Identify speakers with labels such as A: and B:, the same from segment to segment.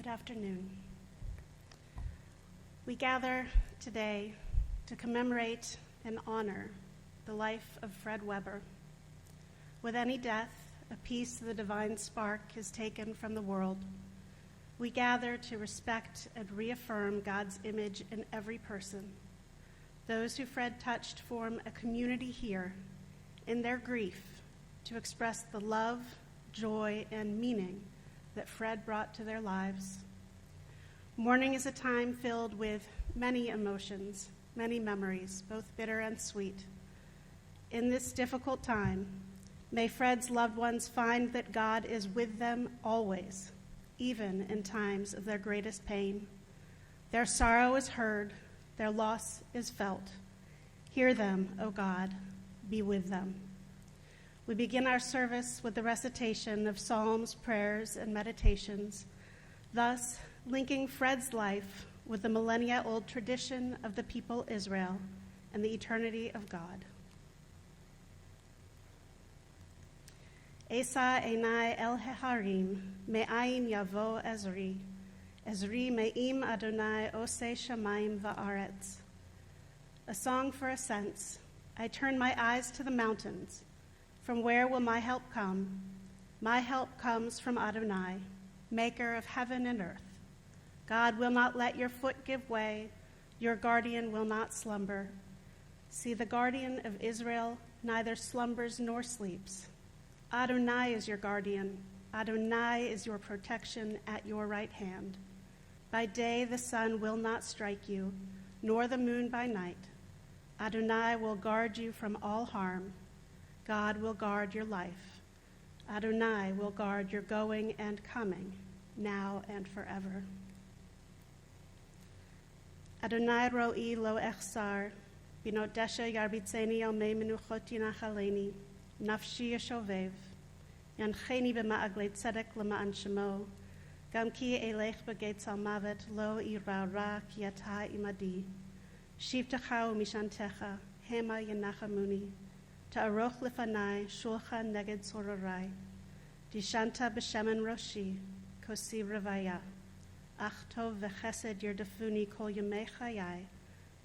A: Good afternoon. We gather today to commemorate and honor the life of Fred Weber. With any death, a piece of the divine spark is taken from the world. We gather to respect and reaffirm God's image in every person. Those who Fred touched form a community here in their grief to express the love, joy, and meaning that Fred brought to their lives. Mourning is a time filled with many emotions, many memories, both bitter and sweet. In this difficult time, may Fred's loved ones find that God is with them always, even in times of their greatest pain. Their sorrow is heard, their loss is felt. Hear them, O God, be with them. We begin our service with the recitation of psalms, prayers, and meditations, thus linking Fred's life with the millennia-old tradition of the people Israel and the eternity of God. Esa einai el heharim, me'ayin yavo ezri, ezri me'im Adonai osei shamayim va'aretz. A song for ascents. I turn my eyes to the mountains. From where will my help come? My help comes from Adonai, maker of heaven and earth. God will not let your foot give way. Your guardian will not slumber. See, the guardian of Israel neither slumbers nor sleeps. Adonai is your guardian. Adonai is your protection at your right hand. By day the sun will not strike you, nor the moon by night. Adonai will guard you from all harm. God will guard your life. Adonai will guard your going and coming, now and forever. Adonai ro'i lo echsar, binot desha yarbitzeni al mei menuchot yinachaleni, nafshi yashovev, yancheni b'ma'aglei tzedek l'ma'an shemo, gam ki elech b'geit salmavet lo ira ra ki ata imadi, shivtecha u'mishantecha, hema yenachamuni, ta'aroch lefanai shulchan neged sororai, dishanta b'shemen roshi, kosi revaya, ach tov v'chesed yirdafuni kol yemei chayai,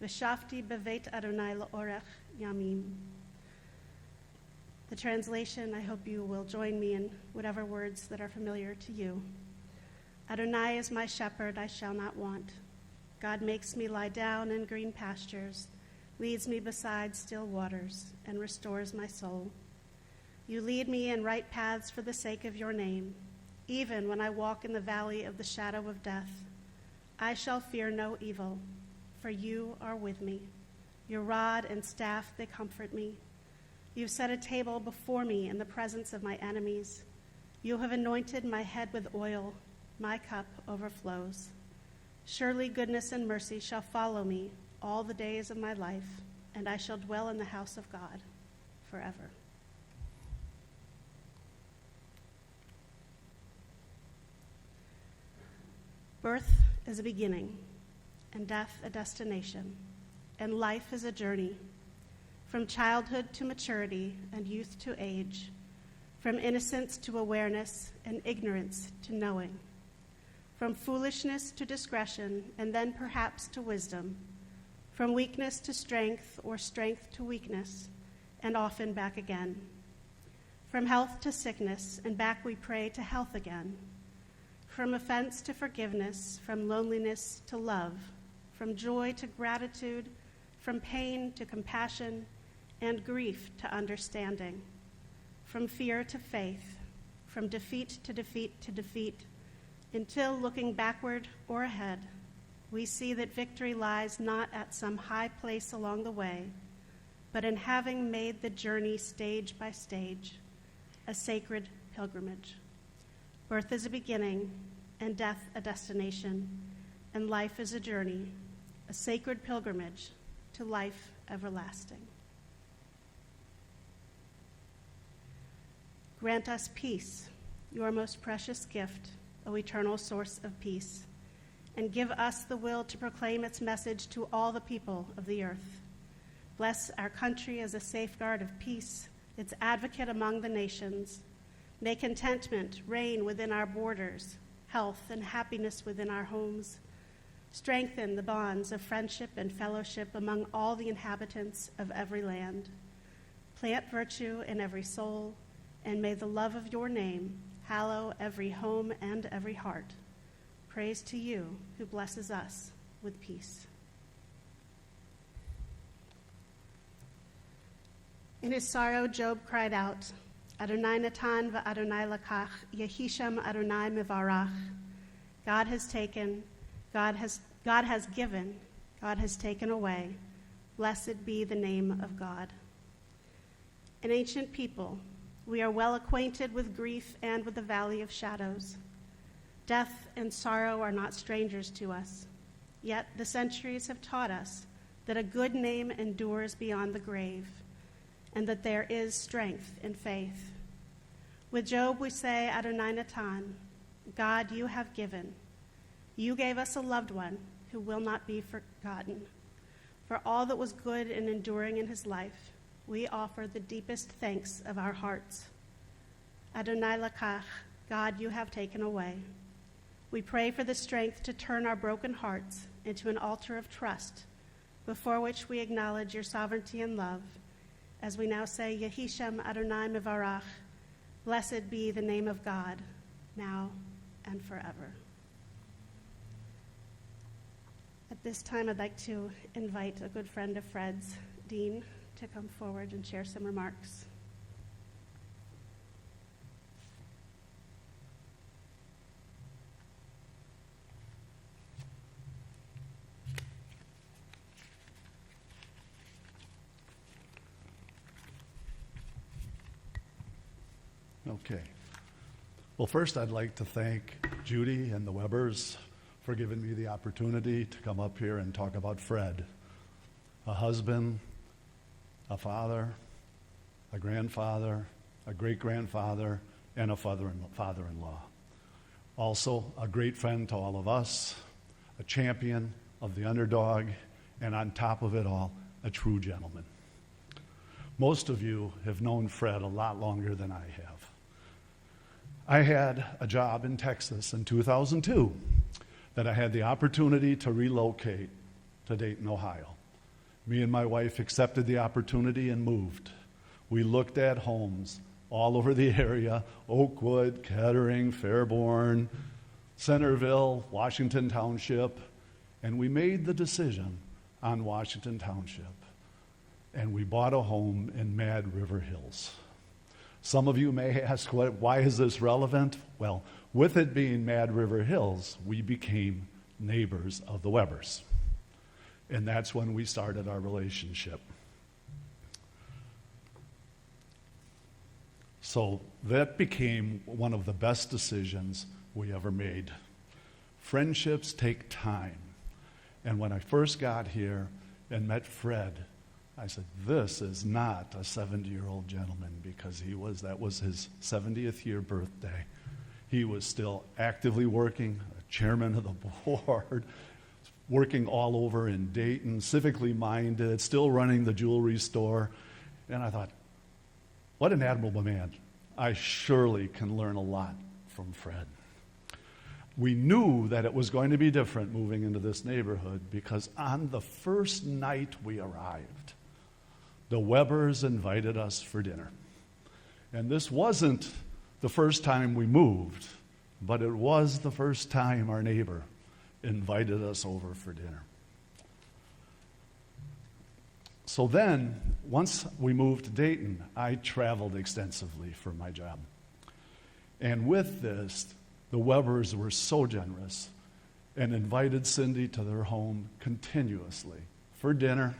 A: v'shafti b'veit Adonai la'orech yamim. The translation, I hope you will join me in whatever words that are familiar to you. Adonai is my shepherd, I shall not want. God makes me lie down in green pastures, leads me beside still waters, and restores my soul. You lead me in right paths for the sake of your name. Even when I walk in the valley of the shadow of death, I shall fear no evil, for you are with me. Your rod and staff, they comfort me. You've set a table before me in the presence of my enemies. You have anointed my head with oil. My cup overflows. Surely goodness and mercy shall follow me all the days of my life, and I shall dwell in the house of God forever. Birth is a beginning, and death a destination, and life is a journey, from childhood to maturity and youth to age, from innocence to awareness and ignorance to knowing, from foolishness to discretion and then perhaps to wisdom, from weakness to strength or strength to weakness, and often back again, from health to sickness and back we pray to health again, from offense to forgiveness, from loneliness to love, from joy to gratitude, from pain to compassion, and grief to understanding, from fear to faith, from defeat to defeat to defeat, until looking backward or ahead, we see that victory lies not at some high place along the way, but in having made the journey stage by stage, a sacred pilgrimage. Birth is a beginning, and death a destination, and life is a journey, a sacred pilgrimage to life everlasting. Grant us peace, your most precious gift, O eternal source of peace, and give us the will to proclaim its message to all the people of the earth. Bless our country as a safeguard of peace, its advocate among the nations. May contentment reign within our borders, health, and happiness within our homes. Strengthen the bonds of friendship and fellowship among all the inhabitants of every land. Plant virtue in every soul, and may the love of your name hallow every home and every heart. Praise to you who blesses us with peace. In his sorrow, Job cried out, Adonai natan v'Adonai lakach, Yehisham Adonai mivarach. God has taken, God has given, God has taken away. Blessed be the name of God. An ancient people, we are well acquainted with grief and with the valley of shadows. Death and sorrow are not strangers to us, yet the centuries have taught us that a good name endures beyond the grave, and that there is strength in faith. With Job we say, Adonai natan, God, you have given. You gave us a loved one who will not be forgotten. For all that was good and enduring in his life, we offer the deepest thanks of our hearts. Adonai lakach, God, you have taken away. We pray for the strength to turn our broken hearts into an altar of trust, before which we acknowledge your sovereignty and love, as we now say, Yehisham Adonai mivarach, blessed be the name of God, now and forever. At this time, I'd like to invite a good friend of Fred's, Dean, to come forward and share some remarks.
B: Okay. Well, first I'd like to thank Judy and the Webbers for giving me the opportunity to come up here and talk about Fred, a husband, a father, a grandfather, a great-grandfather, and a father-in-law. Also, a great friend to all of us, a champion of the underdog, and on top of it all, a true gentleman. Most of you have known Fred a lot longer than I have. I had a job in Texas in 2002 that I had the opportunity to relocate to Dayton, Ohio. Me and my wife accepted the opportunity and moved. We looked at homes all over the area, Oakwood, Kettering, Fairborn, Centerville, Washington Township, and we made the decision on Washington Township. And we bought a home in Mad River Hills. Some of you may ask, why is this relevant? Well, with it being Mad River Hills, we became neighbors of the Webbers. And that's when we started our relationship. So that became one of the best decisions we ever made. Friendships take time. And when I first got here and met Fred, I said, this is not a 70-year-old gentleman, because that was his 70th year birthday. He was still actively working, chairman of the board, working all over in Dayton, civically minded, still running the jewelry store. And I thought, what an admirable man. I surely can learn a lot from Fred. We knew that it was going to be different moving into this neighborhood, because on the first night we arrived, the Webbers invited us for dinner. And this wasn't the first time we moved, but it was the first time our neighbor invited us over for dinner. So then, once we moved to Dayton, I traveled extensively for my job. And with this, the Webbers were so generous and invited Cindy to their home continuously for dinner,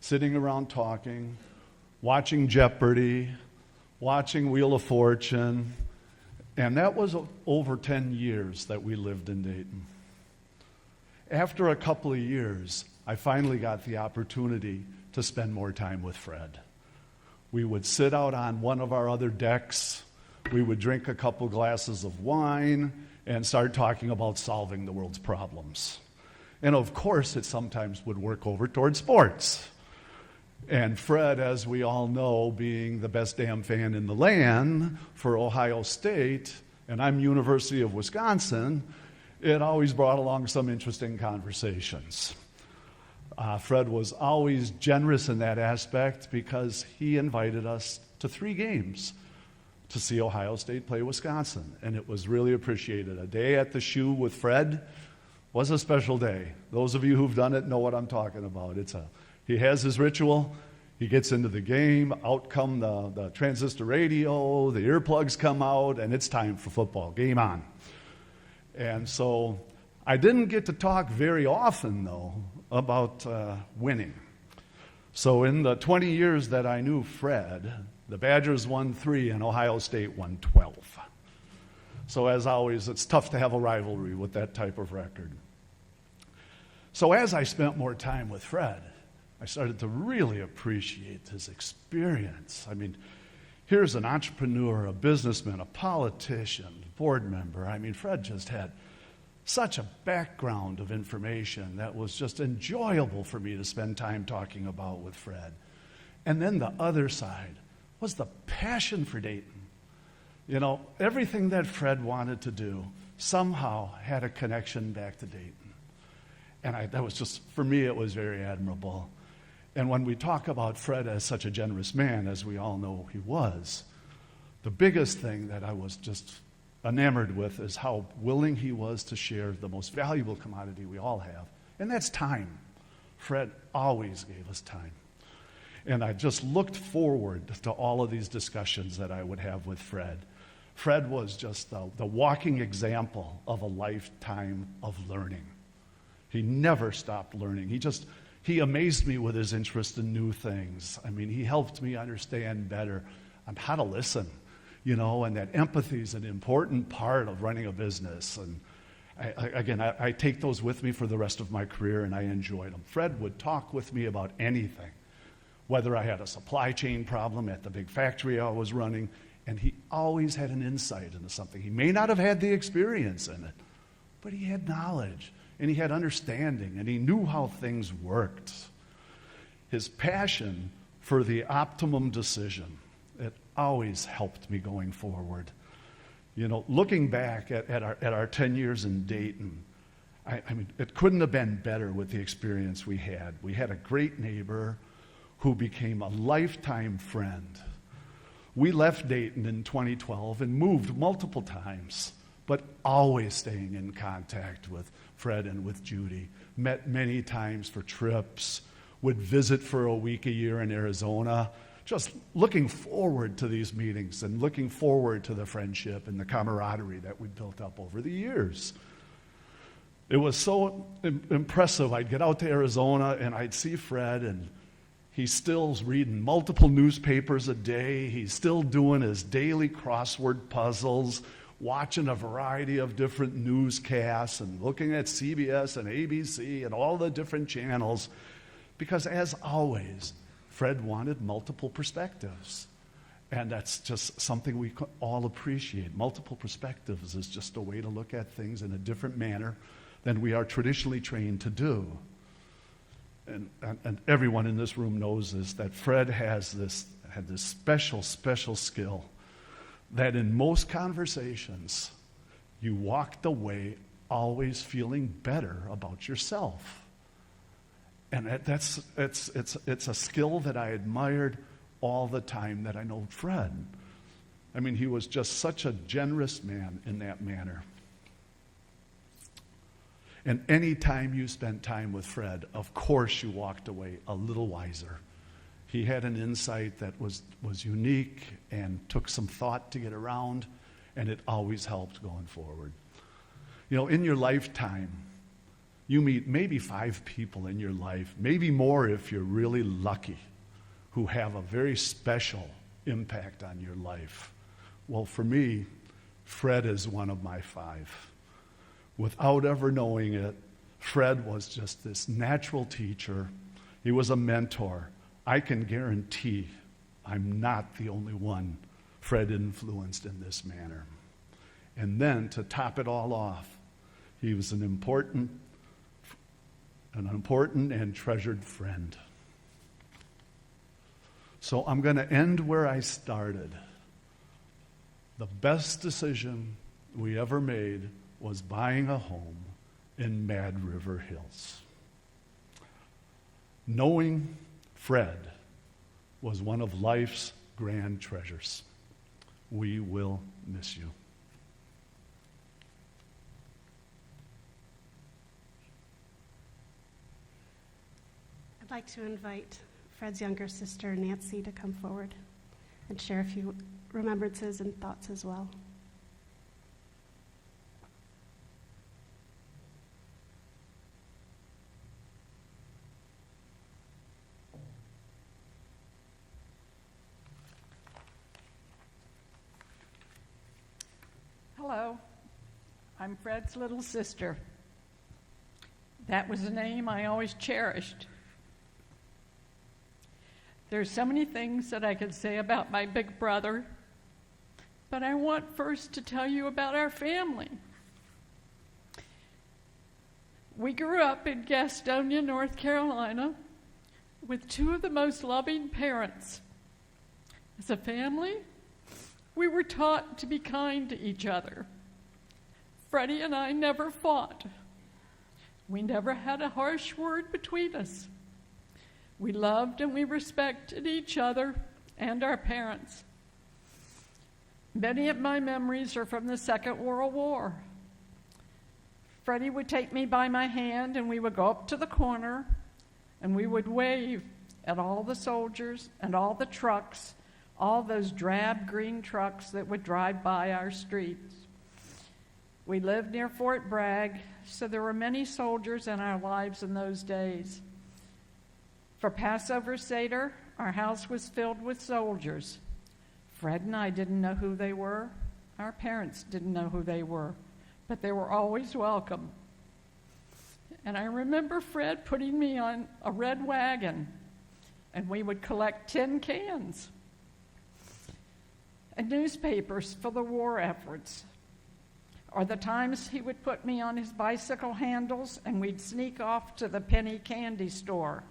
B: sitting around talking, watching Jeopardy, watching Wheel of Fortune, and that was over 10 years that we lived in Dayton. After a couple of years, I finally got the opportunity to spend more time with Fred. We would sit out on one of our other decks, we would drink a couple glasses of wine, and start talking about solving the world's problems. And of course, it sometimes would work over toward sports. And Fred, as we all know, being the best damn fan in the land for Ohio State, and I'm University of Wisconsin, it always brought along some interesting conversations. Fred was always generous in that aspect because he invited us to 3 games to see Ohio State play Wisconsin, and it was really appreciated. A day at the shoe with Fred was a special day. Those of you who've done it know what I'm talking about. He has his ritual. He gets into the game, out come the transistor radio, the earplugs come out, and it's time for football. Game on. And so I didn't get to talk very often, though, about winning. So in the 20 years that I knew Fred, the Badgers won 3 and Ohio State won 12. So as always, it's tough to have a rivalry with that type of record. So as I spent more time with Fred, I started to really appreciate his experience. I mean, here's an entrepreneur, a businessman, a politician, board member. I mean, Fred just had such a background of information that was just enjoyable for me to spend time talking about with Fred. And then the other side was the passion for Dayton. You know, everything that Fred wanted to do somehow had a connection back to Dayton. And that was just, for me, it was very admirable. And when we talk about Fred as such a generous man, as we all know he was, the biggest thing that I was just enamored with is how willing he was to share the most valuable commodity we all have, and that's time. Fred always gave us time. And I just looked forward to all of these discussions that I would have with Fred. Fred was just the walking example of a lifetime of learning. He never stopped learning. He amazed me with his interest in new things. I mean, he helped me understand better on how to listen, you know, and that empathy is an important part of running a business. And I take those with me for the rest of my career, and I enjoyed them. Fred would talk with me about anything, whether I had a supply chain problem at the big factory I was running, and he always had an insight into something. He may not have had the experience in it, but he had knowledge. And he had understanding, and he knew how things worked. His passion for the optimum decision, it always helped me going forward. You know, looking back at our 10 years in Dayton, I mean, it couldn't have been better with the experience we had. We had a great neighbor who became a lifetime friend. We left Dayton in 2012 and moved multiple times, but always staying in contact with Fred and with Judy. Met many times for trips, would visit for a week a year in Arizona, just looking forward to these meetings and looking forward to the friendship and the camaraderie that we built up over the years. It was so impressive. I'd get out to Arizona and I'd see Fred, and he's still reading multiple newspapers a day. He's still doing his daily crossword puzzles, watching a variety of different newscasts and looking at CBS and ABC and all the different channels, because as always, Fred wanted multiple perspectives. And that's just something we all appreciate. Multiple perspectives is just a way to look at things in a different manner than we are traditionally trained to do. And everyone in this room knows this, that Fred had this special skill that in most conversations, you walked away always feeling better about yourself. And it's a skill that I admired all the time that I know Fred. I mean, he was just such a generous man in that manner. And any time you spent time with Fred, of course you walked away a little wiser. He had an insight that was unique and took some thought to get around, and it always helped going forward. You know, in your lifetime, you meet maybe 5 people in your life, maybe more if you're really lucky, who have a very special impact on your life. Well, for me, Fred is one of my 5. Without ever knowing it, Fred was just this natural teacher. He was a mentor. I can guarantee I'm not the only one Fred influenced in this manner. And then to top it all off, he was an important and treasured friend. So I'm going to end where I started. The best decision we ever made was buying a home in Mad River Hills. Knowing Fred was one of life's grand treasures. We will miss you.
A: I'd like to invite Fred's younger sister, Nancy, to come forward and share a few remembrances and thoughts as well.
C: Hello, I'm Fred's little sister. That was a name I always cherished. There's so many things that I could say about my big brother, but I want first to tell you about our family. We grew up in Gastonia, North Carolina, with two of the most loving parents. As a family, we were taught to be kind to each other. Freddie and I never fought. We never had a harsh word between us. We loved and we respected each other and our parents. Many of my memories are from the Second World War. Freddie would take me by my hand and we would go up to the corner and we would wave at all the soldiers and all the trucks, all those drab green trucks that would drive by our streets. We lived near Fort Bragg, so there were many soldiers in our lives in those days. For Passover Seder, our house was filled with soldiers. Fred and I didn't know who they were. Our parents didn't know who they were, but they were always welcome. And I remember Fred putting me on a red wagon, and we would collect tin cans and newspapers for the war efforts. Or the times he would put me on his bicycle handles and we'd sneak off to the penny candy store.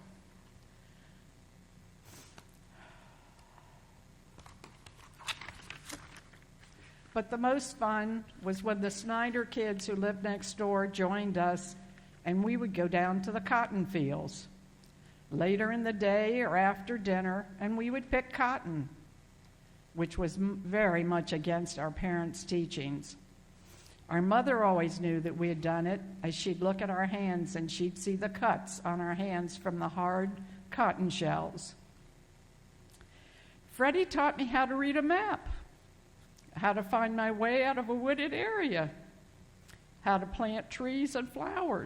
C: But the most fun was when the Snyder kids who lived next door joined us and we would go down to the cotton fields later in the day or after dinner, and we would pick cotton, which was very much against our parents' teachings. Our mother always knew that we had done it, as she'd look at our hands and she'd see the cuts on our hands from the hard cotton shells. Freddie taught me how to read a map, how to find my way out of a wooded area, how to plant trees and flowers.